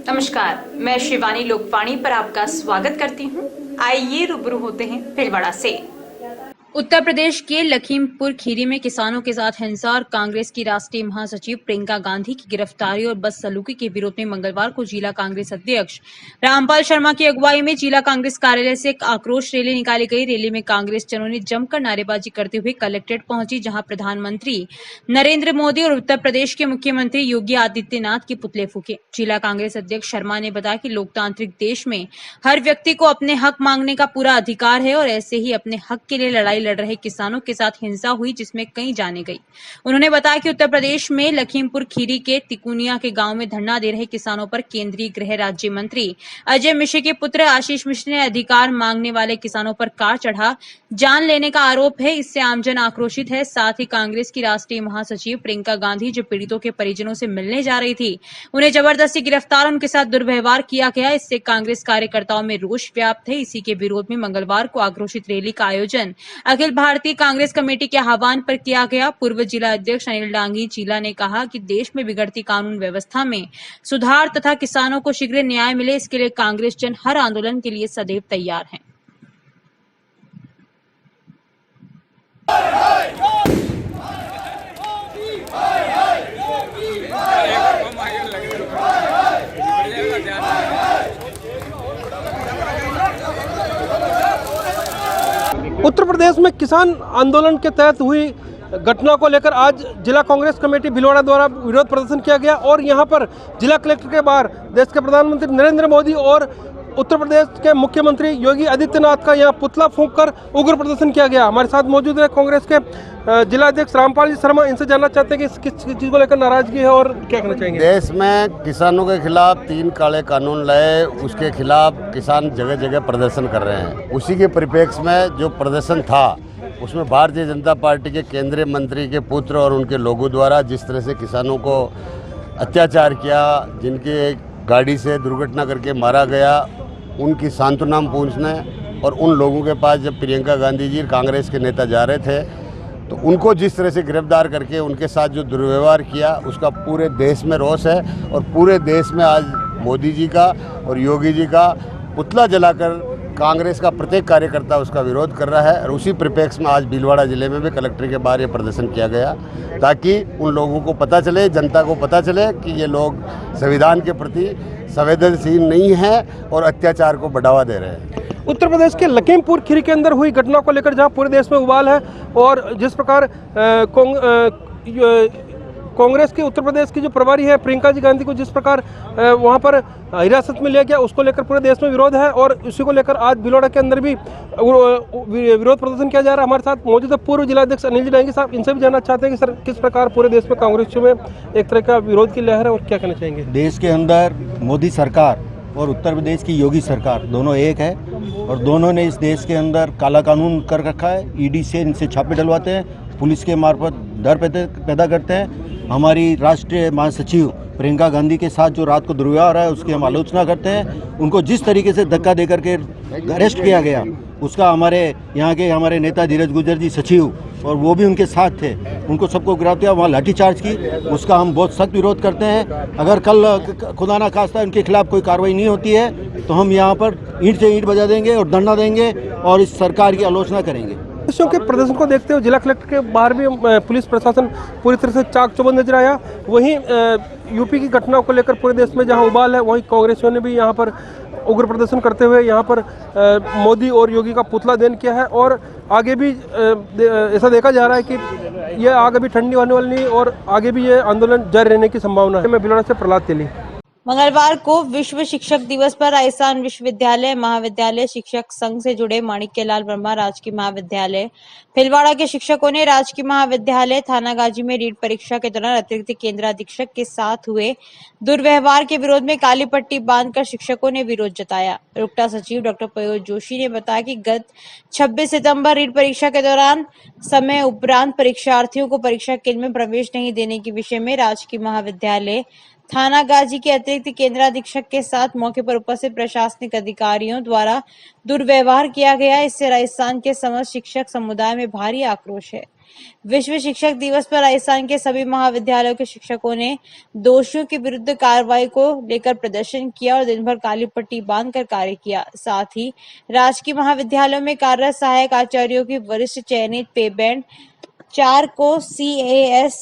नमस्कार, मैं शिवानी लोकवाणी पर आपका स्वागत करती हूँ। आइए रूबरू होते हैं भीलवाड़ा से। उत्तर प्रदेश के लखीमपुर खीरी में किसानों के साथ हिंसा और कांग्रेस की राष्ट्रीय महासचिव प्रियंका गांधी की गिरफ्तारी और बदसलूकी के विरोध में मंगलवार को जिला कांग्रेस अध्यक्ष रामपाल शर्मा की अगुवाई में जिला कांग्रेस कार्यालय से एक आक्रोश रैली निकाली गई। रैली में कांग्रेस जनों ने जमकर नारेबाजी करते हुए कलेक्ट्रेट पहुंची, जहां प्रधानमंत्री नरेंद्र मोदी और उत्तर प्रदेश के मुख्यमंत्री योगी आदित्यनाथ के पुतले फूके। जिला कांग्रेस अध्यक्ष शर्मा ने बताया कि लोकतांत्रिक देश में हर व्यक्ति को अपने हक मांगने का पूरा अधिकार है और ऐसे ही अपने हक के लिए लड़ाई लड़ रहे किसानों के साथ हिंसा हुई, जिसमें कई जाने गई। उन्होंने बताया कि उत्तर प्रदेश में लखीमपुर खीरी के तिकुनिया के गांव में धरना दे रहे किसानों पर केंद्रीय गृह राज्य मंत्री अजय मिश्र के पुत्र आशीष मिश्र ने अधिकार मांगने वाले किसानों पर कार चढ़ा जान लेने का आरोप है। इससे आमजन आक्रोशित है। साथ ही कांग्रेस की राष्ट्रीय महासचिव प्रियंका गांधी जो पीड़ितों के परिजनों से मिलने जा रही थी, उन्हें जबरदस्ती गिरफ्तार, उनके साथ दुर्व्यवहार किया गया। इससे कांग्रेस कार्यकर्ताओं में रोष व्याप्त है। इसी के विरोध में मंगलवार को आक्रोशित रैली का आयोजन अखिल भारतीय कांग्रेस कमेटी के आह्वान पर किया गया। पूर्व जिला अध्यक्ष अनिल डांगी चीला ने कहा कि देश में बिगड़ती कानून व्यवस्था में सुधार तथा किसानों को शीघ्र न्याय मिले, इसके लिए कांग्रेस जन हर आंदोलन के लिए सदैव तैयार है। उत्तर प्रदेश में किसान आंदोलन के तहत हुई घटना को लेकर आज जिला कांग्रेस कमेटी भीलवाड़ा द्वारा विरोध प्रदर्शन किया गया और यहां पर जिला कलेक्टर के बाहर देश के प्रधानमंत्री नरेंद्र मोदी और उत्तर प्रदेश के मुख्यमंत्री योगी आदित्यनाथ का यहां पुतला फूंककर उग्र प्रदर्शन किया गया। हमारे साथ मौजूद है कांग्रेस के जिला अध्यक्ष रामपाल जी शर्मा। इनसे जानना चाहते हैं कि किस चीज़ को लेकर नाराजगी है और क्या कहना चाहेंगे। देश में किसानों के खिलाफ 3 काले कानून लाए, उसके खिलाफ किसान जगह जगह प्रदर्शन कर रहे हैं। उसी के परिप्रेक्ष्य में जो प्रदर्शन था उसमें भारतीय जनता पार्टी के केंद्रीय मंत्री के पुत्र और उनके लोगों द्वारा जिस तरह से किसानों को अत्याचार किया, जिनके गाड़ी से दुर्घटना करके मारा गया, उनकी सांत्वना पहुँचने और उन लोगों के पास जब प्रियंका गांधी जी कांग्रेस के नेता जा रहे थे तो उनको जिस तरह से गिरफ्तार करके उनके साथ जो दुर्व्यवहार किया, उसका पूरे देश में रोष है और पूरे देश में आज मोदी जी का और योगी जी का पुतला जलाकर कांग्रेस का प्रत्येक कार्यकर्ता उसका विरोध कर रहा है। और उसी परिप्रेक्ष्य में आज भीलवाड़ा जिले में भी कलेक्टर के बाहर ये प्रदर्शन किया गया ताकि उन लोगों को पता चले, जनता को पता चले कि ये लोग संविधान के प्रति संवेदनशील नहीं है और अत्याचार को बढ़ावा दे रहे हैं। उत्तर प्रदेश के लखीमपुर खीरी के अंदर हुई घटना को लेकर जहां पूरे देश में उबाल है और जिस प्रकार कांग्रेस की उत्तर प्रदेश की जो प्रभारी है प्रियंका जी गांधी को जिस प्रकार वहां पर हिरासत में लिया गया, उसको लेकर पूरे देश में विरोध है और उसी को लेकर आज भीलवाड़ा के अंदर भी विरोध प्रदर्शन किया जा रहा है। हमारे साथ मौजूद है पूर्व जिला अध्यक्ष अनिल जी डांगी साहब। इनसे भी जानना चाहते हैं कि सर किस प्रकार पूरे देश में कांग्रेस में एक तरह का विरोध की लहर है और क्या कहना चाहेंगे। देश के अंदर मोदी सरकार और उत्तर प्रदेश की योगी सरकार दोनों एक है और दोनों ने इस देश के अंदर काला कानून कर रखा है। ईडी से इनसे छापे डलवाते हैं, पुलिस के मार्फत डर पैदा करते हैं। हमारी राष्ट्रीय महासचिव प्रियंका गांधी के साथ जो रात को दुर्व्यवहार हो रहा है उसकी हम आलोचना करते हैं। उनको जिस तरीके से धक्का देकर के अरेस्ट किया गया उसका हमारे यहाँ के हमारे नेता धीरज गुर्जर जी सचिव और वो भी उनके साथ थे, उनको सबको गिरफ्तार किया, वहाँ लाठीचार्ज की, उसका हम बहुत सख्त विरोध करते हैं। अगर कल खुदा ना खास्ता इनके खिलाफ कोई कार्रवाई नहीं होती है तो हम यहाँ पर ईंट से ईंट बजा देंगे और धरना देंगे और इस सरकार की आलोचना करेंगे। के प्रदर्शन को देखते हुए जिला कलेक्टर के बाहर भी पुलिस प्रशासन पूरी तरह से चाक चौबंद नजर आया। वहीं यूपी की घटनाओं को लेकर पूरे देश में जहां उबाल है, वहीं कांग्रेसियों ने भी यहां पर उग्र प्रदर्शन करते हुए यहां पर मोदी और योगी का पुतला दहन किया है और आगे भी ऐसा देखा जा रहा है कि यह आगे भी ठंडी होने वाली नहीं और आगे भी ये आंदोलन जारी रहने की संभावना है। मैं भीलवाड़ा से प्रहलाद तेली। मंगलवार को विश्व शिक्षक दिवस पर राजस्थान विश्वविद्यालय महाविद्यालय शिक्षक संघ से जुड़े माणिक्यलाल वर्मा राजकीय महाविद्यालय भीलवाड़ा के शिक्षकों ने राजकीय महाविद्यालय थानागाजी में रीट परीक्षा के दौरान अतिरिक्त केंद्राधीक्षक के साथ हुए दुर्व्यवहार के विरोध में काली पट्टी बांधकर शिक्षकों ने विरोध जताया। रुकटा सचिव डॉक्टर पयोज जोशी ने बताया कि गत 26 सितंबर रीट परीक्षा के दौरान समय उपरांत परीक्षार्थियों को परीक्षा केंद्र में प्रवेश नहीं देने के विषय में राजकीय महाविद्यालय थाना गाजी के अतिरिक्त केंद्राधीक्षक के साथ मौके पर उपस्थित प्रशासनिक अधिकारियों द्वारा दुर्व्यवहार किया गया। इससे राजस्थान के समस्त शिक्षक समुदाय में भारी आक्रोश है। विश्व शिक्षक दिवस पर राजस्थान के सभी महाविद्यालयों के शिक्षकों ने दोषियों के विरुद्ध कार्रवाई को लेकर प्रदर्शन किया और दिन भर काली पट्टी बांधकर कार्य किया। साथ ही राजकीय महाविद्यालयों में कार्यरत सहायक आचार्यों की वरिष्ठ चयनित पे बैंड 4 को CAS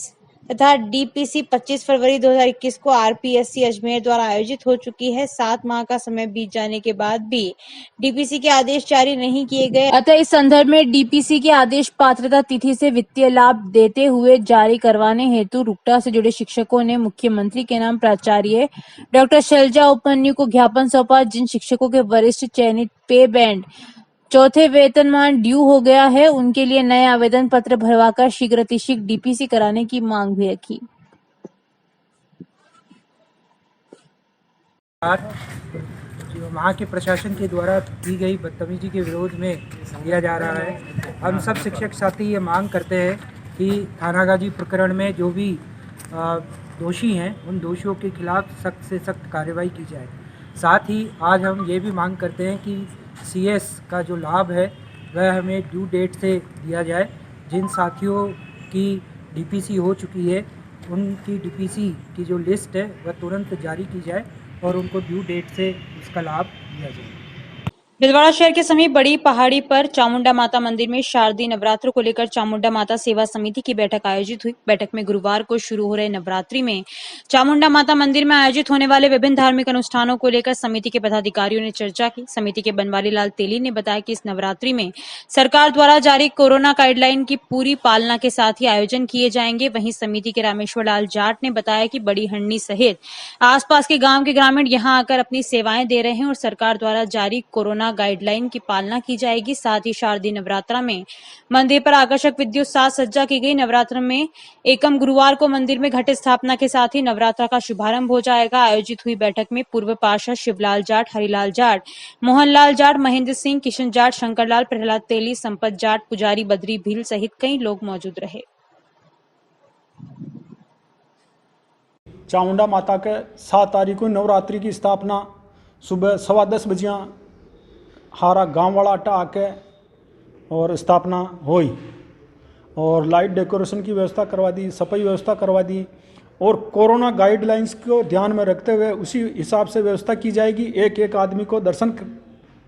तथा DPC 25 फरवरी 2021 को RPSC अजमेर द्वारा आयोजित हो चुकी है। 7 माह का समय बीत जाने के बाद भी DPC के आदेश जारी नहीं किए गए। अतः इस संदर्भ में DPC के आदेश पात्रता तिथि से वित्तीय लाभ देते हुए जारी करवाने हेतु रुकटा से जुड़े शिक्षकों ने मुख्यमंत्री के नाम प्राचार्य डॉक्टर शैलजा उपमन्यु को ज्ञापन सौंपा। जिन शिक्षकों के वरिष्ठ चयनित पे बैंड चौथे वेतनमान ड्यू हो गया है, उनके लिए नए आवेदन पत्र भरवाकर शीघ्रातिशीघ्र DPC कराने की मांग भी रखी। जो वहाँ के प्रशासन के द्वारा की गई बदतमीजी के विरोध में किया जा रहा है। हम सब शिक्षक साथी ये मांग करते हैं कि थानागाजी प्रकरण में जो भी दोषी हैं उन दोषियों के खिलाफ सख्त से सख्त कार्रवाई की जाए। साथ ही आज हम ये भी मांग करते हैं कि CS का जो लाभ है वह हमें ड्यू डेट से दिया जाए। जिन साथियों की DPC हो चुकी है उनकी DPC की जो लिस्ट है वह तुरंत जारी की जाए और उनको ड्यू डेट से उसका लाभ दिया जाए। भीलवाड़ा शहर के समीप बड़ी पहाड़ी पर चामुंडा माता मंदिर में शारदीय नवरात्र को लेकर चामुंडा माता सेवा समिति की बैठक आयोजित हुई। बैठक में गुरुवार को शुरू हो रहे नवरात्रि में चामुंडा माता मंदिर में आयोजित होने वाले विभिन्न धार्मिक अनुष्ठानों को लेकर समिति के पदाधिकारियों ने चर्चा की। समिति के बनवारी लाल तेली ने बताया कि इस नवरात्रि में सरकार द्वारा जारी कोरोना गाइडलाइन की पूरी पालना के साथ ही आयोजन किए जाएंगे। वहीं समिति के रामेश्वर लाल जाट ने बताया कि बड़ी हंडी सहित आसपास के गाँव के ग्रामीण यहाँ आकर अपनी सेवाएं दे रहे हैं और सरकार द्वारा जारी कोरोना गाइडलाइन की पालना की जाएगी। साथ ही शारदीय नवरात्र में मंदिर पर आकर्षक विद्युत साज सज्जा की गई। नवरात्र में एकम गुरुवार को मंदिर में घट स्थापना के साथ ही नवरात्र का शुभारंभ हो जाएगा। आयोजित हुई बैठक में पूर्व पार्षद शिवलाल जाट, हरिलाल जाट, मोहनलाल जाट, महेंद्र सिंह, किशन जाट, शंकरलाल, प्रहलाद तेली, संपत जाट, पुजारी बद्री भील सहित कई लोग मौजूद रहे। चामुंडा माता के 7 तारीख को नवरात्रि की स्थापना सुबह 10:15 बजे हारा गांव वाला अट्टा आके और स्थापना हुई और लाइट डेकोरेशन की व्यवस्था करवा दी, सफाई व्यवस्था करवा दी और कोरोना गाइडलाइंस को ध्यान में रखते हुए उसी हिसाब से व्यवस्था की जाएगी। एक आदमी को दर्शन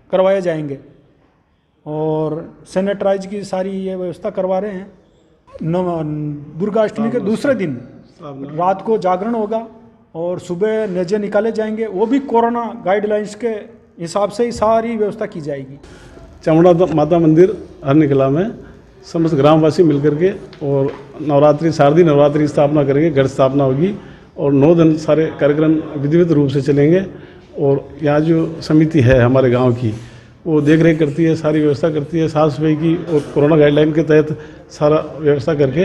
करवाए जाएंगे और सैनिटाइज की सारी ये व्यवस्था करवा रहे हैं। दुर्गाष्टमी के दूसरे दिन रात को जागरण होगा और सुबह नेजे निकाले जाएंगे, वो भी कोरोना गाइडलाइंस के हिसाब से ही सारी व्यवस्था की जाएगी। चामुंडा माता मंदिर हरनिकला में समस्त ग्रामवासी मिलकर के और नवरात्रि शारदीय नवरात्रि की स्थापना करेंगे। घट स्थापना होगी और 9 दिन सारे कार्यक्रम विधिवत रूप से चलेंगे और यहाँ जो समिति है हमारे गांव की वो देख रेख करती है, सारी व्यवस्था करती है साफ सफाई की और कोरोना गाइडलाइन के तहत सारा व्यवस्था करके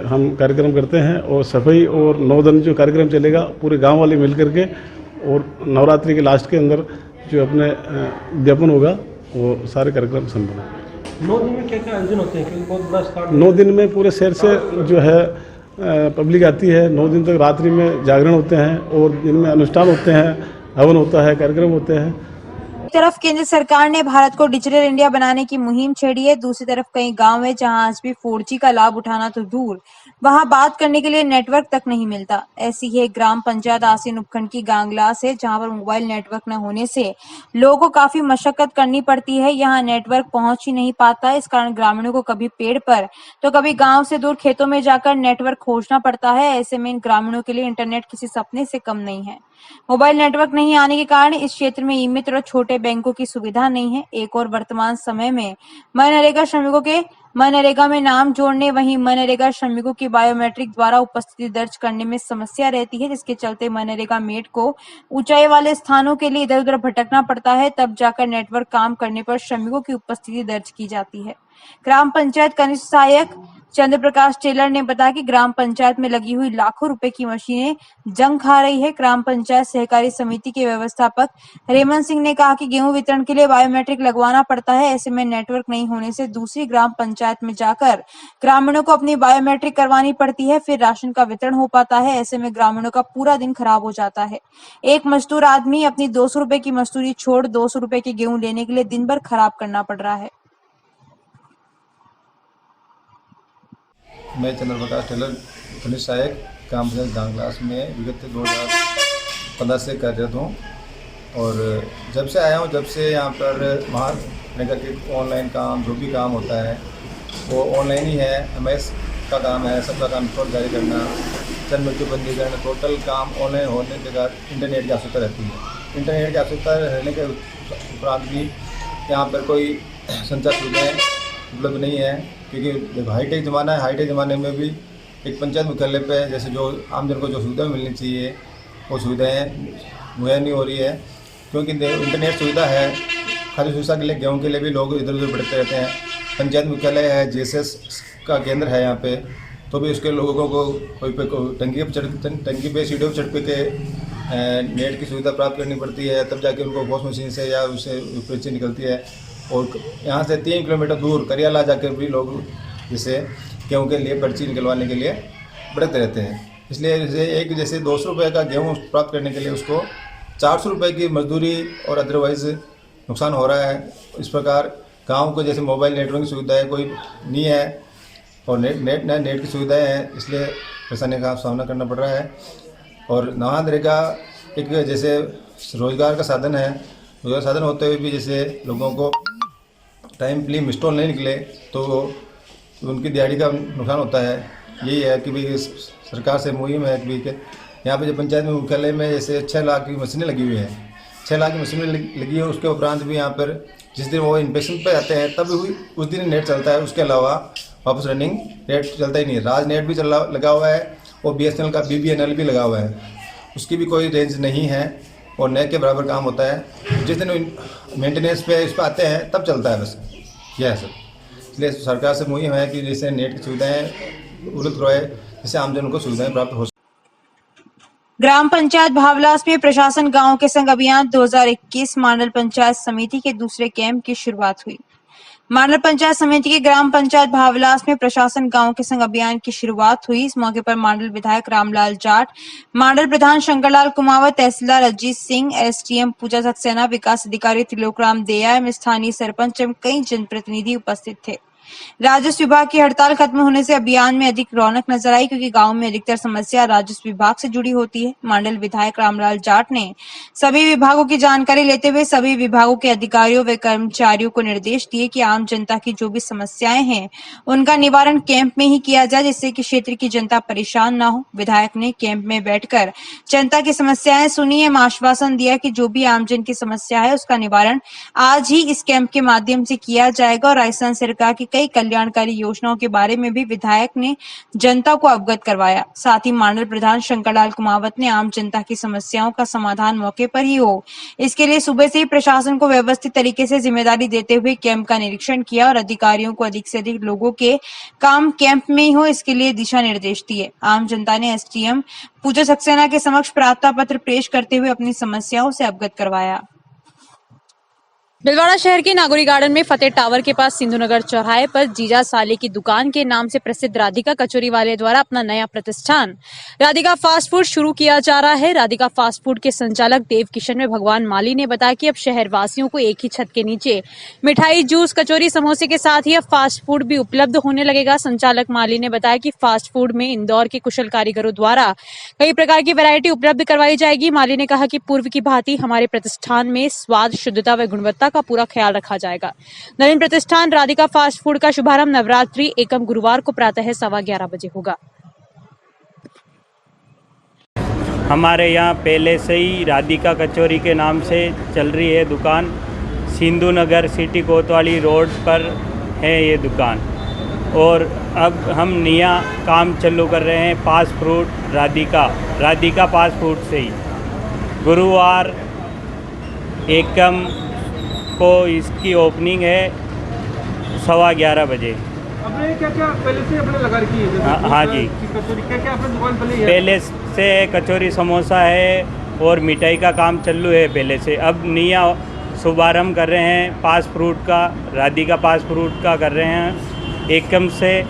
हम कार्यक्रम करते हैं। और सफाई और 9 दिन जो कार्यक्रम चलेगा पूरे गाँव वाले मिल करके और नवरात्रि के लास्ट के अंदर जो अपने ज्ञापन होगा वो सारे कार्यक्रम संपन्न होंगे। 9 दिन में क्या क्या आयोजन होते हैं? क्योंकि बहुत बड़ा स्टार्ट 9 दिन में पूरे शहर से जो है पब्लिक आती है। 9 दिन तक रात्रि में जागरण होते हैं और दिन में अनुष्ठान होते हैं, हवन होता है, कार्यक्रम होते हैं। एक तरफ केंद्र सरकार ने भारत को डिजिटल इंडिया बनाने की मुहिम छेड़ी है, दूसरी तरफ कई गांव है जहां आज भी 4G का लाभ उठाना तो दूर, वहां बात करने के लिए नेटवर्क तक नहीं मिलता। ऐसी ही एक ग्राम पंचायत आसीन उपखंड की गांगलास है जहां पर मोबाइल नेटवर्क न होने से लोगों को काफी मशक्कत करनी पड़ती है। यहां नेटवर्क पहुंच ही नहीं पाता, इस कारण ग्रामीणों को कभी पेड़ पर तो कभी गाँव से दूर खेतों में जाकर नेटवर्क खोजना पड़ता है। ऐसे में इन ग्रामीणों के लिए इंटरनेट किसी सपने से कम नहीं है। मोबाइल नेटवर्क नहीं आने के कारण इस क्षेत्र में ई-मित्र और छोटे बैंकों की सुविधा नहीं है। एक और वर्तमान समय में मनरेगा श्रमिकों के मनरेगा में नाम जोड़ने, वहीं मनरेगा श्रमिकों की बायोमेट्रिक द्वारा उपस्थिति दर्ज करने में समस्या रहती है, जिसके चलते मनरेगा मेट को ऊंचाई वाले स्थानों के लिए इधर उधर भटकना पड़ता है, तब जाकर नेटवर्क काम करने पर श्रमिकों की उपस्थिति दर्ज की जाती है। ग्राम पंचायत कनिष्ठ सहायक चंद्र प्रकाश टेलर ने बताया कि ग्राम पंचायत में लगी हुई लाखों रुपए की मशीनें जंग खा रही है। ग्राम पंचायत सहकारी समिति के व्यवस्थापक रेमन सिंह ने कहा कि गेहूं वितरण के लिए बायोमेट्रिक लगवाना पड़ता है। ऐसे में नेटवर्क नहीं होने से दूसरी ग्राम पंचायत में जाकर ग्रामीणों को अपनी बायोमेट्रिक करवानी पड़ती है, फिर राशन का वितरण हो पाता है। ऐसे में ग्रामीणों का पूरा दिन खराब हो जाता है। एक मजदूर आदमी अपनी 200 रुपए की मजदूरी छोड़ 200 रुपए के गेहूं लेने के लिए दिन भर खराब करना पड़ रहा है। मैं चंद्र प्रकाश टेलर पुलिस सहायक ग्राम पंचायत दांगलास में विगत 2015 से कार्यरत हूँ और जब से आया हूँ जब से यहाँ पर महानगर के ऑनलाइन काम जो भी काम होता है वो ऑनलाइन ही है। एमएस का काम है, सबका काम रिपोर्ट जारी करना, जन्म मृत्यु पंजीकरण, टोटल काम ऑनलाइन होने के बाद इंटरनेट की आवश्यकता रहती है। इंटरनेट की आवश्यकता रहने के उपरांत भी यहाँ पर कोई संचार सुविधाएँ उपलब्ध नहीं है, क्योंकि जब हाईटेक ज़माना है, हाईटेक ज़माने में भी एक पंचायत मुख्यालय पे जैसे जो आमजन को जो सुविधा मिलनी चाहिए वो सुविधाएँ मुहैया नहीं हो रही है। क्योंकि इंटरनेट सुविधा है, खाली सुविधा के लिए गेहूँ के लिए भी लोग इधर उधर भटकते रहते हैं। पंचायत मुख्यालय है, जीएसएस का केंद्र है यहाँ पे, तो भी उसके लोगों को कोई पे टंकी पे सीढ़ियों पर चढ़ के नेट की सुविधा प्राप्त करनी पड़ती है, तब जाके उनको वॉश मशीन से या उससे पर्ची निकलती है। और यहाँ से 3 किलोमीटर दूर करियाला जाकर भी लोग जैसे गेहूँ के लिए पर्ची निकलवाने के लिए भटकते रहते हैं। इसलिए एक जैसे 200 रुपये का गेहूँ प्राप्त करने के लिए उसको 400 रुपये की मजदूरी और अदरवाइज़ नुकसान हो रहा है। इस प्रकार गाँव को जैसे मोबाइल नेटवर्क की सुविधाएँ कोई नहीं है और नेट की सुविधाएँ हैं, इसलिए परेशानी का सामना करना पड़ रहा है। और नरेगा एक जैसे रोज़गार का साधन है, रोज़गार साधन होते हुए भी जैसे लोगों को टाइम प्ली मिस्टॉल नहीं निकले तो उनकी दिहाड़ी का नुकसान होता है। यही है कि भाई सरकार से मुहिम है कि यहाँ पे जो पंचायत में मुख्यालय में जैसे 6 लाख की मशीनें लगी हुई हैं, 6 लाख की मशीनें लगी है। उसके उपरांत भी यहाँ पर जिस दिन वो इंस्पेक्शन पे आते हैं तब भी उस दिन नेट चलता है, उसके अलावा वापस रनिंग नेट चलता ही नहीं। राज नेट भी लगा हुआ है और BSNL का BBNL भी लगा हुआ है, उसकी भी कोई रेंज नहीं है और नेट के बराबर काम होता है। जिस दिन मेंटेनेंस पे इस पर आते हैं तब चलता है, बस यह है सर। इसलिए सरकार से मुहिम है कि जैसे नेट की सुविधाएँ उपलब्ध करवाए, जिससे आमजन को सुविधाएँ प्राप्त हो। ग्राम पंचायत भावलास में प्रशासन गांव के संग अभियान 2021 मांडल पंचायत समिति के दूसरे कैंप की शुरुआत हुई। मांडल पंचायत समिति के ग्राम पंचायत भावलास में प्रशासन गांव के संग अभियान की शुरुआत हुई। इस मौके पर मांडल विधायक रामलाल जाट, मांडल प्रधान शंकरलाल कुमावत, तहसीलदार अजीत सिंह, SDM पूजा सक्सेना, विकास अधिकारी त्रिलोकराम देया, स्थानीय सरपंच एवं कई जनप्रतिनिधि उपस्थित थे। राजस्व विभाग की हड़ताल खत्म होने से अभियान में अधिक रौनक नजर आई, क्योंकि गांव में अधिकतर समस्या राजस्व विभाग से जुड़ी होती है। मांडल विधायक रामलाल जाट ने सभी विभागों की जानकारी लेते हुए सभी विभागों के अधिकारियों व कर्मचारियों को निर्देश दिए कि आम जनता की जो भी समस्याएं हैं उनका निवारण कैंप में ही किया जाए, जिससे कि क्षेत्र की जनता परेशान न हो। विधायक ने कैंप में बैठकर जनता की समस्याएं सुनी एवं आश्वासन दिया कि जो भी आमजन की समस्या है उसका निवारण आज ही इस कैंप के माध्यम से किया जाएगा। और राजस्थान सरकार की कई कल्याणकारी योजनाओं के बारे में भी विधायक ने जनता को अवगत करवाया। साथ ही मांडल प्रधान शंकरलाल कुमावत ने आम जनता की समस्याओं का समाधान मौके पर ही हो, इसके लिए सुबह से ही प्रशासन को व्यवस्थित तरीके से जिम्मेदारी देते हुए कैंप का निरीक्षण किया और अधिकारियों को अधिक से अधिक लोगों के काम कैंप में ही हो, इसके लिए दिशा निर्देश दिए। आम जनता ने SDM पूजा सक्सेना के समक्ष प्रार्थना पत्र पेश करते हुए अपनी समस्याओं से अवगत करवाया। भीलवाड़ा शहर के नागौरी गार्डन में फतेह टावर के पास सिंधु नगर चौराहे पर जीजा साले की दुकान के नाम से प्रसिद्ध राधिका कचौरी वाले द्वारा अपना नया प्रतिष्ठान राधिका फास्ट फूड शुरू किया जा रहा है। राधिका फास्ट फूड के संचालक देव किशन में भगवान माली ने बताया कि अब शहर वासियों को एक ही छत के नीचे मिठाई, जूस, कचौरी, समोसे के साथ ही अब फास्ट फूड भी उपलब्ध होने लगेगा। संचालक माली ने बताया कि फास्ट फूड में इंदौर के कुशल कारीगरों द्वारा कई प्रकार की वैरायटी उपलब्ध करवाई जाएगी। माली ने कहा कि पूर्व की भांति हमारे प्रतिष्ठान में स्वाद, शुद्धता व गुणवत्ता का पूरा ख्याल रखा जाएगा। नवीन प्रतिष्ठान राधिका फास्ट फूड का शुभारंभ नवरात्रि एकम गुरुवार को प्रातः 11:15 बजे होगा। हमारे यहाँ पहले से ही राधिका कचौरी के नाम से चल रही है दुकान। सिंधु नगर सिटी कोतवाली रोड पर है ये दुकान और अब हम नया काम चालू कर रहे हैं fast food Radhika fast food से ही। गुरुवार एकम को इसकी ओपनिंग है 11:15 बजे आपने क्या क्या पहले से अपने लगा रखी है? हाँ जी। कचौरी क्या क्या आपने दुकान पहले ही है? पहले से कचौरी समोसा है और मिठाई का काम चालू है पहले से। अब नया शुभारम्भ कर रहे हैं पास फ्रूट का, राधिका पास फ्रूट का कर रहे हैं। एकम से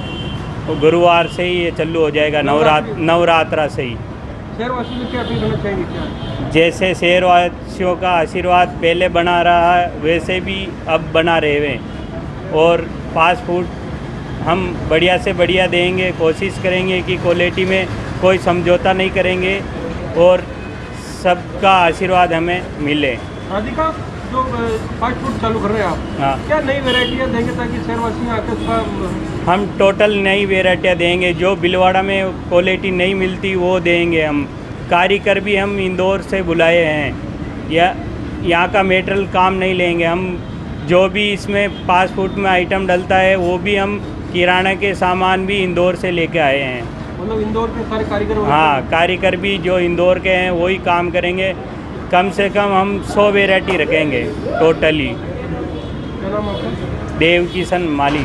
गुरुवार से ही ये चालू हो जाएगा, नवरात्रा से ही। शहरवासियों से क्या अपील करना चाहेंगे? क्या जैसे शहरवासियों का आशीर्वाद पहले बना रहा है वैसे भी अब बना रहे हैं। और फास्ट फूड हम बढ़िया से बढ़िया देंगे, कोशिश करेंगे कि क्वालिटी में कोई समझौता नहीं करेंगे और सबका आशीर्वाद हमें मिले। राधिका जो फास्ट फूड चालू कर रहे हैं आप, हाँ, क्या नई वेराइटियाँ देंगे ताकि शहरवासी आकर उसका? हम टोटल नई वेराइटियाँ देंगे। जो भीलवाड़ा में क्वालिटी नहीं मिलती वो देंगे हम। कारीगर भी हम इंदौर से बुलाए हैं, या यहाँ का मेटेरियल काम नहीं लेंगे हम। जो भी इसमें फास्ट फूड में आइटम डलता है वो भी हम किराना के सामान भी इंदौर से लेके आए हैं। मतलब इंदौर के सारे कारीगर? हाँ, कारीगर भी जो इंदौर के हैं वही काम करेंगे। कम से कम हम 100 वेराइटी रखेंगे टोटली। क्या नाम आपका? देव किशन माली।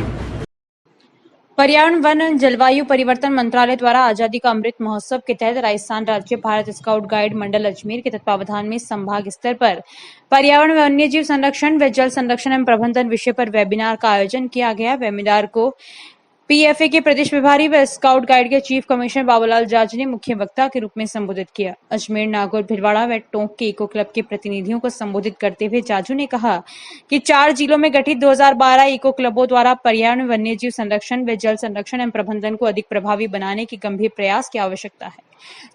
पर्यावरण वन एवं जलवायु परिवर्तन मंत्रालय द्वारा आजादी का अमृत महोत्सव के तहत राजस्थान राज्य भारत स्काउट गाइड मंडल अजमेर के तत्वावधान में संभाग स्तर पर पर्यावरण वन्यजीव संरक्षण व जल संरक्षण एवं प्रबंधन विषय पर वेबिनार का आयोजन किया गया। वेबिनार को पीएफए के प्रदेश प्रभारी व स्काउट गाइड के चीफ कमिश्नर बाबूलाल जाज ने मुख्य वक्ता के रूप में संबोधित किया। अजमेर, नागौर, भीलवाड़ा व टोंक के इको क्लब के प्रतिनिधियों को संबोधित करते हुए जाजू ने कहा कि 4 जिलों में गठित 2012 इको क्लबों द्वारा पर्यावरण वन्यजीव संरक्षण व जल संरक्षण एवं प्रबंधन को अधिक प्रभावी बनाने की गंभीर प्रयास की आवश्यकता है।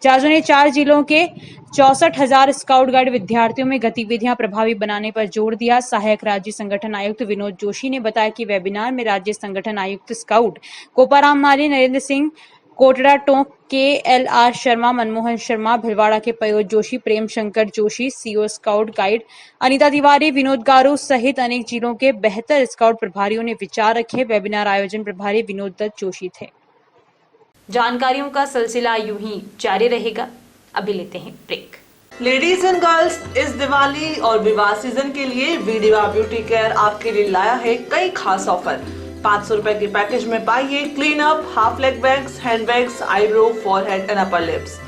जाजू ने 4 जिलों के 64,000 स्काउट गाइड विद्यार्थियों में गतिविधियां प्रभावी बनाने पर जोर दिया। सहायक राज्य संगठन आयुक्त विनोद जोशी ने बताया कि वेबिनार में राज्य संगठन आयुक्त स्काउट कोपाराम माली, नरेंद्र सिंह कोटड़ा, टोंक के LR शर्मा, मनमोहन शर्मा, भिलवाड़ा के Payoj Joshi, Prem Shankar Joshi, CO scout guide Anita Tiwari, Vinod Garu सहित अनेक जिलों के 72 स्काउट प्रभारियों ने विचार रखे। वेबिनार आयोजन प्रभारी विनोद दत्त जोशी थे। जानकारियों का सिलसिला यूं ही जारी रहेगा। अभी लेते हैं ब्रेक। लेडीज एंड गर्ल्स, इस दिवाली और विवाह सीजन के लिए वीडिवा ब्यूटी केयर आपके लिए लाया है कई खास ऑफर। 500 रुपए के पैकेज में पाइए clean up, half leg wax, hand wax, eyebrow, forehead and upper lips.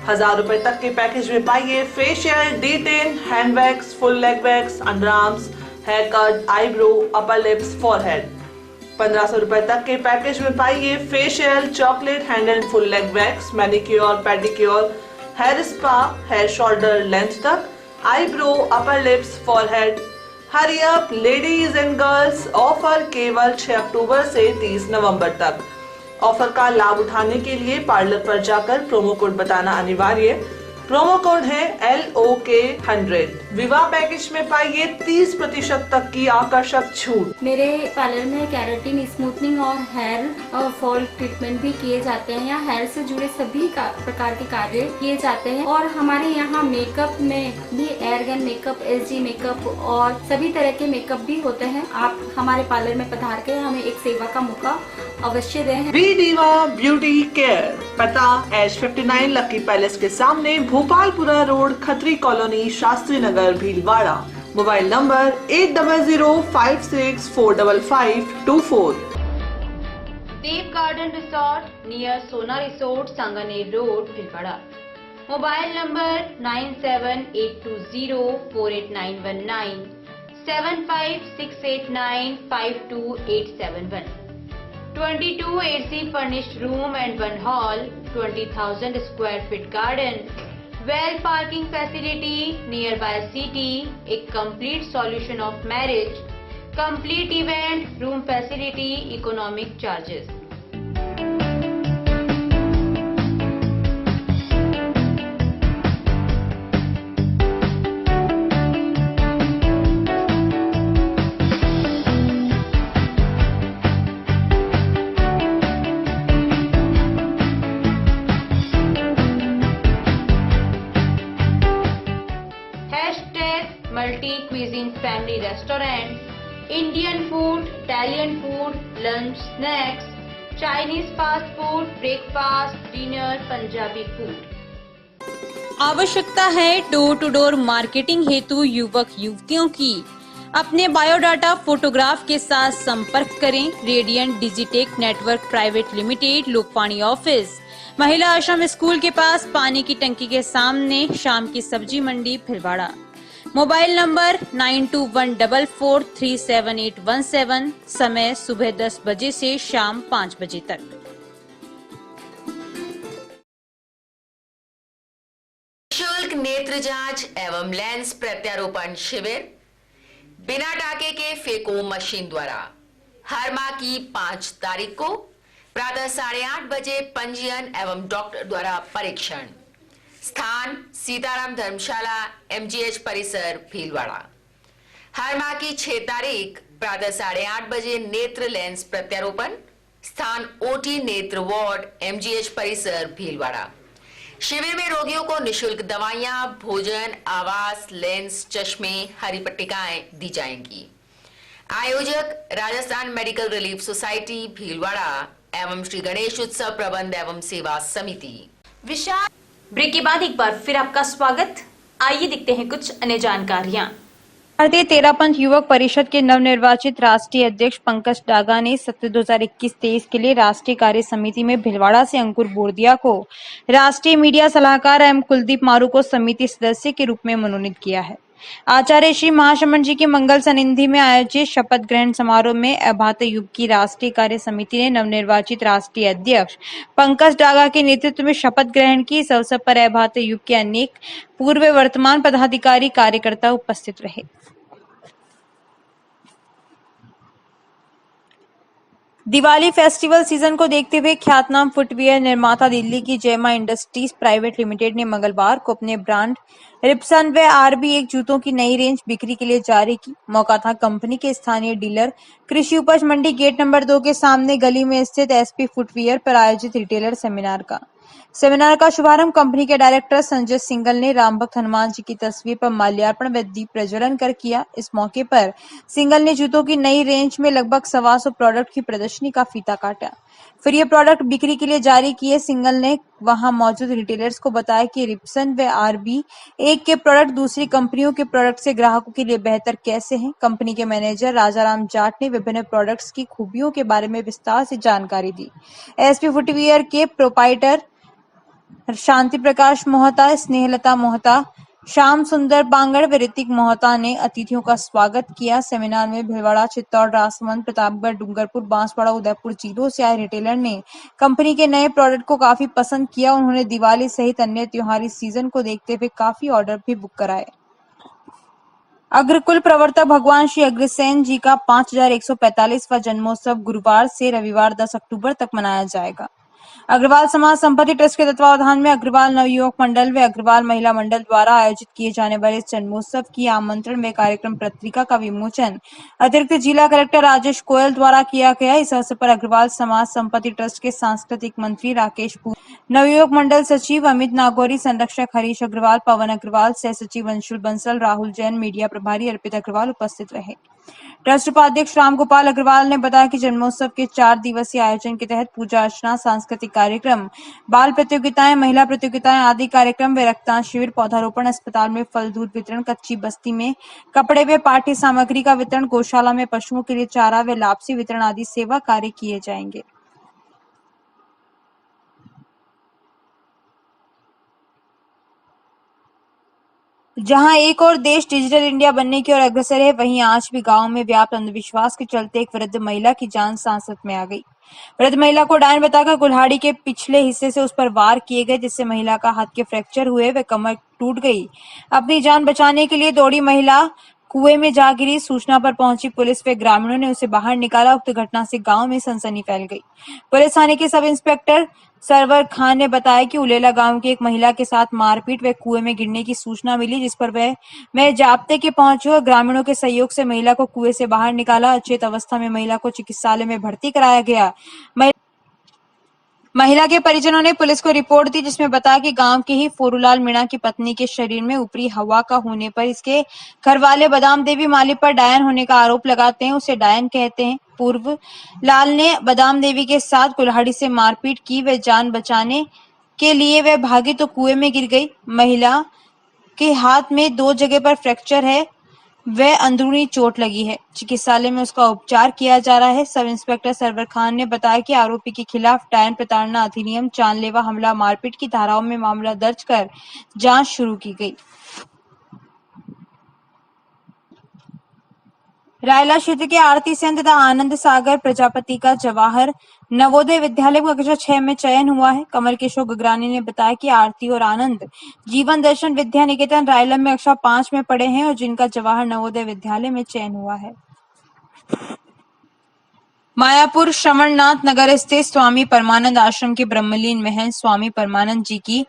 1000 रुपए तक के पैकेज में पाइए facial, detan, hand wax, full leg wax, under arms, hair cut, eyebrow, upper lips, forehead. 1500 रुपए तक के पैकेज में पाइए facial, chocolate, hand and full leg wax, manicure, pedicure, hair spa, hair shoulder length तक, eyebrow, upper lips, forehead. Hurry up ladies and girls, offer केवल 6 अक्टूबर से 30 नवंबर तक। Offer का लाभ उठाने के लिए पार्लर पर जाकर प्रोमो कोड बताना अनिवार्य। प्रोमो कोड है LOK100। विवाह पैकेज में पाइए 30% तक की आकर्षक छूट। मेरे पार्लर में केराटिन, स्मूथनिंग और हेयर फॉल ट्रीटमेंट भी किए जाते हैं। यहाँ हेयर से जुड़े सभी प्रकार के कार्य किए जाते हैं और हमारे यहाँ मेकअप में भी एयरगन मेकअप, SG मेकअप और सभी तरह के मेकअप भी होते हैं। आप हमारे पार्लर में पधार के हमें एक सेवा का मौका अवश्य दें। वीडिवा ब्यूटी केयर, पता H59 लकी पैलेस के सामने, Bhopalpura road, Khatri colony, Shastri Nagar, Bhilwara. Mobile number 8005645524। Dev garden resort near Sona resort, Sanganer road, Bhilwara. Mobile number 9782048919, 7568952871। 22 AC furnished room and 1 hall, 20,000 square feet garden, well parking facility, nearby city, a complete solution of marriage, complete event, room facility, economic charges. Multi cuisine family restaurant, Indian food, Italian food, lunch, snacks, Chinese fast food, breakfast, dinner, Punjabi food. आवश्यकता है door to door marketing हेतु युवक युवतियों की। अपने biodata photograph के साथ संपर्क करें Radiant Digitech network private limited, Lokpani office, महिला आश्रम स्कूल के पास, पानी की टंकी के सामने, शाम की सब्जी मंडी, भिलवाड़ा। मोबाइल नंबर 9214437817, समय सुबह 10 बजे से शाम 5 बजे तक। निःशुल्क नेत्र जांच एवं लेंस प्रत्यारोपण शिविर बिना टाके के फेको मशीन द्वारा हर माह की 5 तारीख को प्रातः 8:30 बजे पंजीयन एवं डॉक्टर द्वारा परीक्षण। स्थान सीताराम धर्मशाला, MGH परिसर, भीलवाड़ा। हर माह की 6 तारीख प्रातः 8:30 बजे नेत्र लेंस प्रत्यारोपण। स्थान OT नेत्र वार्ड, MGH परिसर, भीलवाड़ा। शिविर में रोगियों को निःशुल्क दवाइयां, भोजन, आवास, लेंस, चश्मे, हरी पट्टिकाएं दी जाएंगी। आयोजक Rajasthan medical relief society, Bhilwara एवं श्री गणेश उत्सव प्रबंध एवं सेवा समिति। विशाल ब्रेक के बाद एक बार फिर आपका स्वागत। आइए देखते हैं कुछ अन्य जानकारियां। भारतीय तेरापंथ युवक परिषद के नवनिर्वाचित राष्ट्रीय अध्यक्ष पंकज डागा ने सत्र 2021-23 के लिए राष्ट्रीय कार्य समिति में भिलवाड़ा से अंकुर बोरदिया को, राष्ट्रीय मीडिया सलाहकार एवं कुलदीप मारू को समिति सदस्य के रूप में मनोनीत किया है। आचार्य श्री महाशमन जी की मंगल सनिधि में आयोजित शपथ ग्रहण समारोह में अभाते युग की राष्ट्रीय कार्य समिति ने नवनिर्वाचित राष्ट्रीय अध्यक्ष पंकज डागा के नेतृत्व में शपथ ग्रहण की। इस अवसर पर अभाते युग के अनेक पूर्व वर्तमान पदाधिकारी कार्यकर्ता उपस्थित रहे। दिवाली फेस्टिवल सीजन को देखते हुए ख्यातनाम फुटवियर निर्माता दिल्ली की जयमा इंडस्ट्रीज प्राइवेट लिमिटेड ने मंगलवार को अपने ब्रांड रिप्सन व RB1 जूतों की नई रेंज बिक्री के लिए जारी की। मौका था कंपनी के स्थानीय डीलर कृषि उपज मंडी गेट नंबर 2 के सामने गली में स्थित SP फुटवियर पर आयोजित रिटेलर सेमिनार का शुभारंभ कंपनी के डायरेक्टर संजय सिंगल ने रामभक्त हनुमान जी की तस्वीर पर माल्यार्पण व दीप प्रज्वलन कर किया। इस मौके पर सिंगल ने जूतों की नई रेंज में लगभग 125 प्रोडक्ट की प्रदर्शनी का फीता काटा, फिर ये प्रोडक्ट बिक्री के लिए जारी किए। सिंगल ने वहां मौजूद रिटेलर्स को बताया कि रिप्सन व RB1 के प्रोडक्ट दूसरी कंपनियों के प्रोडक्ट से ग्राहकों के लिए बेहतर कैसे हैं। कंपनी के मैनेजर राजाराम जाट ने विभिन्न प्रोडक्ट्स की खूबियों के बारे में विस्तार से जानकारी दी। SP फुटवियर के प्रोपाइटर शांति प्रकाश मोहता, स्नेहलता मोहता, श्याम सुंदर बांगड़ व ऋतिक मोहता ने अतिथियों का स्वागत किया। सेमिनार में भिलवाड़ा, चित्तौड़, राजसमंद, प्रतापगढ़, डूंगरपुर, बांसवाड़ा, उदयपुर जिलों से आए रिटेलर ने कंपनी के नए प्रोडक्ट को काफी पसंद किया। उन्होंने दिवाली सहित अन्य त्योहारी सीजन को देखते हुए काफी ऑर्डर भी बुक कराए। अग्रकुल प्रवर्तक भगवान श्री अग्रसेन जी का 5145वां जन्मोत्सव गुरुवार से रविवार 10 अक्टूबर तक मनाया जाएगा। अग्रवाल समाज संपत्ति ट्रस्ट के तत्वावधान में अग्रवाल नवयुवक मंडल व अग्रवाल महिला मंडल द्वारा आयोजित किए जाने वाले इस जन्मोत्सव की आमंत्रण में कार्यक्रम पत्रिका का विमोचन अतिरिक्त जिला कलेक्टर राजेश गोयल द्वारा किया गया। इस अवसर पर अग्रवाल समाज संपत्ति ट्रस्ट के सांस्कृतिक मंत्री राकेश पुरी, नवयुवक मंडल सचिव अमित नागौरी, संरक्षक हरीश अग्रवाल, पवन अग्रवाल, सह सचिव अंशुल बंसल, राहुल जैन, मीडिया प्रभारी अर्पित अग्रवाल उपस्थित रहे। ट्रस्ट उपाध्यक्ष रामगोपाल अग्रवाल ने बताया कि जन्मोत्सव के 4 दिवसीय आयोजन के तहत पूजा अर्चना, सांस्कृतिक कार्यक्रम, बाल प्रतियोगिताएं, महिला प्रतियोगिताएं आदि कार्यक्रम व रक्तदान शिविर, पौधारोपण, अस्पताल में फल दूध वितरण, कच्ची बस्ती में कपड़े व पाठ्य सामग्री का वितरण, गौशाला में पशुओं के लिए चारा व लापसी वितरण आदि सेवा कार्य किए जाएंगे। जहां एक और देश डिजिटल इंडिया बनने की ओर अग्रसर है, वहीं आज भी गांव में व्याप्त अंधविश्वास के चलते एक वृद्ध महिला की जान सांसत में आ गई। वृद्ध महिला को डायन बताकर कुल्हाड़ी के पिछले हिस्से से उस पर वार किए गए, जिससे महिला का हाथ के फ्रैक्चर हुए व कमर टूट गई। अपनी जान बचाने के लिए दौड़ी महिला कुएं में जा गिरी। सूचना पर पहुंची पुलिस व ग्रामीणों ने उसे बाहर निकाला। उक्त घटना से गांव में सनसनी फैल गई। पुलिस थाने के सब इंस्पेक्टर सरवर खान ने बताया कि उलेला गांव की एक महिला के साथ मारपीट व कुएं में गिरने की सूचना मिली, जिस पर वह जाब्ते के पहुंचे और ग्रामीणों के सहयोग से महिला को कुएं से बाहर निकाला। अचेत अवस्था में महिला को चिकित्सालय में भर्ती कराया गया। महिला के परिजनों ने पुलिस को रिपोर्ट दी, जिसमें बताया कि गांव के ही फोरूलाल मीणा की पत्नी के शरीर में ऊपरी हवा का होने पर इसके घरवाले बादाम देवी माली पर डायन होने का आरोप लगाते हैं। उसे डायन कहते हैं। पूर्व लाल ने बादाम देवी के साथ कुल्हाड़ी से मारपीट की। वे जान बचाने के लिए वह भागी तो कुएं में गिर गई। महिला के हाथ में 2 जगह पर फ्रैक्चर है। वह अंदरूनी चोट लगी है। चिकित्सालय में उसका उपचार किया जा रहा है। सब इंस्पेक्टर सरवर खान ने बताया कि आरोपी के खिलाफ डायन प्रताड़ना अधिनियम, जानलेवा हमला, मारपीट की धाराओं में मामला दर्ज कर जांच शुरू की गई। रायला क्षेत्र के आरती सेन तथा आनंद सागर प्रजापति का जवाहर नवोदय विद्यालय में कक्षा 6 में चयन हुआ है। कमल किशोर गगरानी ने बताया कि आरती और आनंद जीवन दर्शन विद्या निकेतन रायला में कक्षा 5 में पढ़े हैं और जिनका जवाहर नवोदय विद्यालय में चयन हुआ है। मायापुर श्रवणनाथ नगर स्थित स्वामी परमानंद आश्रम के ब्रह्मलीन महंत स्वामी परमानंद जी की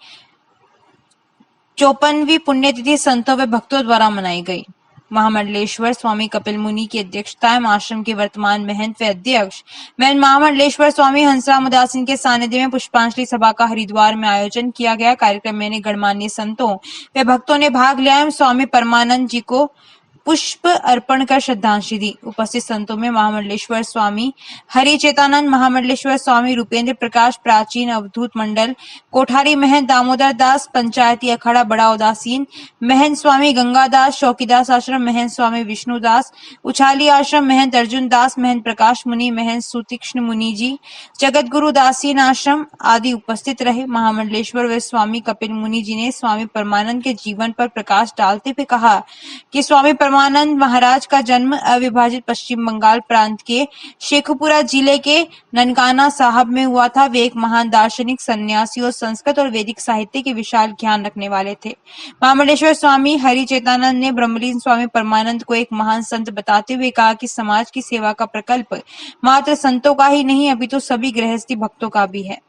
54वीं पुण्यतिथि संतों व भक्तों द्वारा मनाई गई। महामंडलेश्वर स्वामी कपिल मुनि की अध्यक्षता में आश्रम के वर्तमान महंत व अध्यक्ष महंत महामंडलेश्वर स्वामी हंसराम उदासीन के सानिध्य में पुष्पांजलि सभा का हरिद्वार में आयोजन किया गया। कार्यक्रम में गणमान्य संतों व भक्तों ने भाग लिया एवं स्वामी परमानंद जी को पुष्प अर्पण कर श्रद्धांजलि दी। उपस्थित संतों में महामंडलेश्वर स्वामी हरि चेतानंद, महामंडलेश्वर स्वामी रूपेंद्र प्रकाश, प्राचीन अवधूत मंडल कोठारी महंत दामोदर दास, पंचायती अखाड़ा बड़ा उदासीन महंत स्वामी गंगादास, चौकीदास आश्रम महंत स्वामी विष्णुदास, उछाली आश्रम महंत अर्जुन दास, महंत प्रकाश मुनि, महंत सुतीक्ष्ण मुनि जी, जगत गुरु दासीन आश्रम आदि उपस्थित रहे। महामंडलेश्वर व स्वामी कपिल मुनि जी ने स्वामी परमानंद के जीवन पर प्रकाश डालते हुए कहा कि स्वामी परमानंद महाराज का जन्म अविभाजित पश्चिम बंगाल प्रांत के शेखपुरा जिले के ननकाना साहब में हुआ था। वे एक महान दार्शनिक, सन्यासी और संस्कृत और वैदिक साहित्य के विशाल ज्ञान रखने वाले थे। महामंडलेश्वर स्वामी हरि चेतानंद ने ब्रह्मलीन स्वामी परमानंद को एक महान संत बताते हुए कहा कि समाज की सेवा का प्रकल्प मात्र संतों का ही नहीं अपितु सभी गृहस्थी भक्तों का भी है।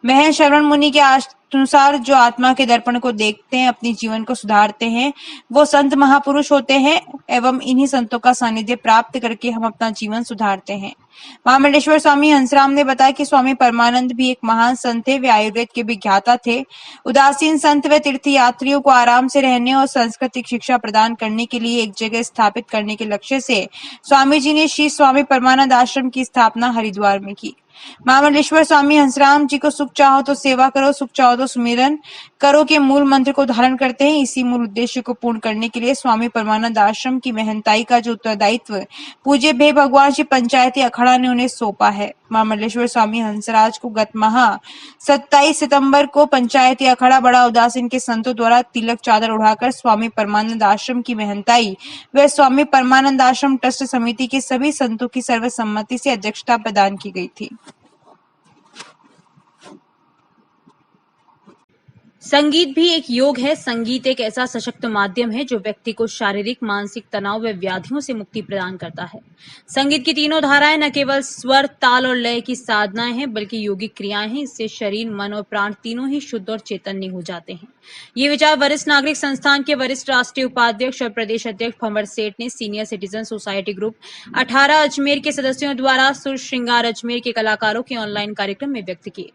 महंत श्रवण मुनि के अनुसार जो आत्मा के दर्पण को देखते हैं, अपने जीवन को सुधारते हैं, वो संत महापुरुष होते हैं एवं इन्हीं संतों का सानिध्य प्राप्त करके हम अपना जीवन सुधारते हैं। महामंडलेश्वर स्वामी हंसराम ने बताया कि स्वामी परमानंद भी एक महान संत थे। वे आयुर्वेद के विज्ञाता थे। उदासीन संत व तीर्थ यात्रियों को आराम से रहने और सांस्कृतिक शिक्षा प्रदान करने के लिए एक जगह स्थापित करने के लक्ष्य से स्वामी जी ने श्री स्वामी परमानंद आश्रम की स्थापना हरिद्वार में की। महामंडलेश्वर स्वामी हंसराम जी को सुख चाहो तो सेवा करो, सुख चाहो तो सुमिरन करो के मूल मंत्र को धारण करते हैं। इसी मूल उद्देश्य को पूर्ण करने के लिए स्वामी परमानंद आश्रम की महंताई का जो उत्तरदायित्व पूज्य भे भगवान जी पंचायती अखाड़ा ने उन्हें सौंपा है। महामंडलेश्वर स्वामी हंसराज को गत माह 27 सितंबर को पंचायती अखाड़ा बड़ा उदासीन के संतों द्वारा तिलक चादर उड़ाकर स्वामी परमानंद आश्रम की महंताई व स्वामी परमानंद आश्रम ट्रस्ट समिति के सभी संतों की सर्वसम्मति से अध्यक्षता प्रदान की गई थी। संगीत भी एक योग है। संगीत एक ऐसा सशक्त माध्यम है जो व्यक्ति को शारीरिक, मानसिक तनाव व व्याधियों से मुक्ति प्रदान करता है। संगीत की तीनों धाराएं न केवल स्वर, ताल और लय की साधनाएं हैं, बल्कि योगिक क्रियाएं हैं। इससे शरीर, मन और प्राण तीनों ही शुद्ध और चैतन्य हो जाते हैं। ये विचार वरिष्ठ नागरिक संस्थान के वरिष्ठ राष्ट्रीय उपाध्यक्ष और प्रदेश अध्यक्ष भंवर सेठ ने senior citizen society group 18 Ajmer के सदस्यों द्वारा सुर श्रृंगार अजमेर के कलाकारों के ऑनलाइन कार्यक्रम में व्यक्त किए।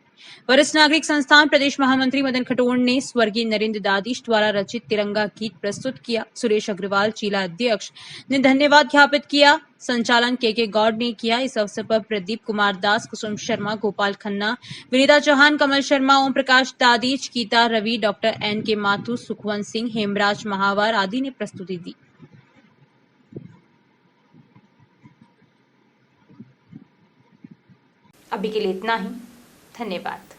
वरिष्ठ नागरिक संस्थान प्रदेश महामंत्री मदन खटोड़ ने स्वर्गीय नरेंद्र दादीश द्वारा रचित तिरंगा गीत प्रस्तुत किया। सुरेश अग्रवाल चीला अध्यक्ष ने धन्यवाद ज्ञापित किया। संचालन के गौड़ ने किया। इस अवसर पर प्रदीप कुमार दास, कुसुम शर्मा, गोपाल खन्ना, विनीता चौहान, कमल शर्मा, ओम प्रकाश दादीश, गीता रवि, डॉक्टर NK माथुर, सुखवंत सिंह, हेमराज महावर आदि ने प्रस्तुति दी। अभी के लिए इतना ही। धन्यवाद।